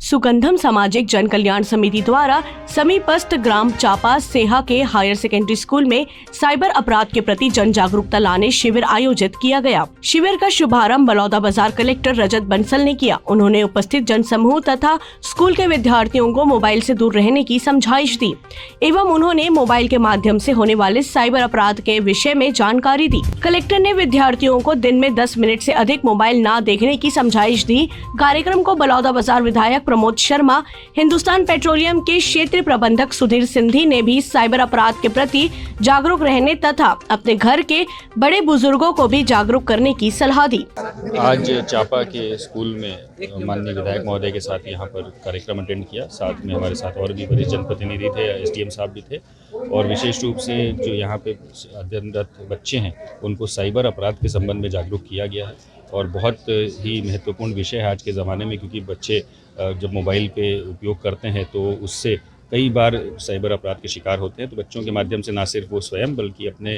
सुगंधम सामाजिक जन कल्याण समिति द्वारा समीपस्थ ग्राम चापा सेहा के हायर सेकेंडरी स्कूल में साइबर अपराध के प्रति जन जागरूकता लाने शिविर आयोजित किया गया। शिविर का शुभारंभ बलौदाबाजार कलेक्टर रजत बंसल ने किया। उन्होंने उपस्थित जन समूह तथा स्कूल के विद्यार्थियों को मोबाइल से दूर रहने की समझाइश दी एवं उन्होंने मोबाइल के माध्यम से होने वाले साइबर अपराध के विषय में जानकारी दी। कलेक्टर ने विद्यार्थियों को दिन में 10 मिनट से अधिक मोबाइल न देखने की समझाइश दी। कार्यक्रम को बलौदाबाजार विधायक प्रमोद शर्मा, हिंदुस्तान पेट्रोलियम के क्षेत्रीय प्रबंधक सुधीर सिंधी ने भी साइबर अपराध के प्रति जागरूक रहने तथा अपने घर के बड़े बुजुर्गों को भी जागरूक करने की सलाह दी। आज चापा के स्कूल में माननीय विधायक महोदय के साथ यहाँ पर कार्यक्रम अटेंड किया। साथ में हमारे साथ और भी वरिष्ठ जनप्रतिनिधि थे, एसडीएम साहब भी थे और विशेष रूप से जो यहाँ पे अध्ययनरत बच्चे हैं उनको साइबर अपराध के संबंध में जागरूक किया गया है और बहुत ही महत्वपूर्ण विषय है आज के ज़माने में, क्योंकि बच्चे जब मोबाइल पे उपयोग करते हैं तो उससे कई बार साइबर अपराध के शिकार होते हैं। तो बच्चों के माध्यम से ना सिर्फ वो स्वयं बल्कि अपने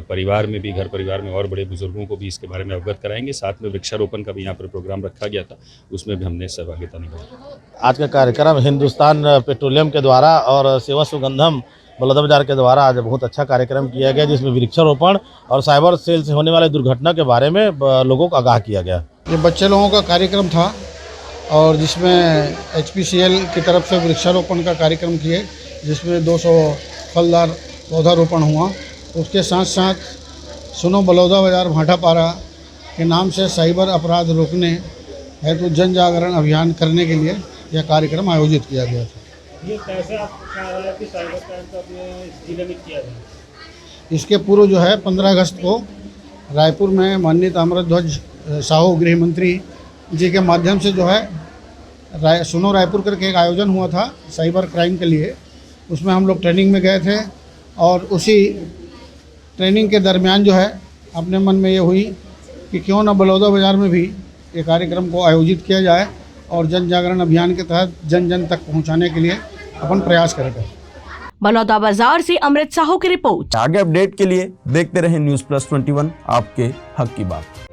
परिवार में भी, घर परिवार में और बड़े बुजुर्गों को भी इसके बारे में अवगत कराएंगे। साथ में वृक्षारोपण का भी यहाँ पर प्रोग्राम रखा गया था, उसमें भी हमने सहभागिता निभाई। आज का कार्यक्रम हिंदुस्तान पेट्रोलियम के द्वारा और सेवा सुगंधम बलौदाबाजार के द्वारा आज बहुत अच्छा कार्यक्रम किया गया, जिसमें वृक्षारोपण और साइबर सेल से होने वाले दुर्घटना के बारे में लोगों को आगाह किया गया। ये बच्चे लोगों का कार्यक्रम था और जिसमें HPCL की तरफ से वृक्षारोपण का कार्यक्रम किए, जिसमें 200 फलदार पौधारोपण हुआ। उसके साथ साथ सुनो बलौदाबाजार भाटापारा के नाम से साइबर अपराध रोकने हेतु जन जागरण अभियान करने के लिए यह कार्यक्रम आयोजित किया गया था। ये कैसे आप कि साइबर क्राइम को अपने जिले में किया जाए? इसके पूर्व जो है 15 अगस्त को रायपुर में माननीय ताम्रध्वज साहू गृह मंत्री जी के माध्यम से जो है सुनो रायपुर करके एक आयोजन हुआ था साइबर क्राइम के लिए। उसमें हम लोग ट्रेनिंग में गए थे और उसी ट्रेनिंग के दरमियान जो है अपने मन में ये हुई कि क्यों ना बलौदाबाजार में भी ये कार्यक्रम को आयोजित किया जाए और जन जागरण अभियान के तहत जन जन तक पहुंचाने के लिए अपन प्रयास करेंगे। बलौदाबाजार से अमृत साहू की रिपोर्ट। आगे अपडेट के लिए देखते रहें न्यूज़ प्लस 21, आपके हक की बात।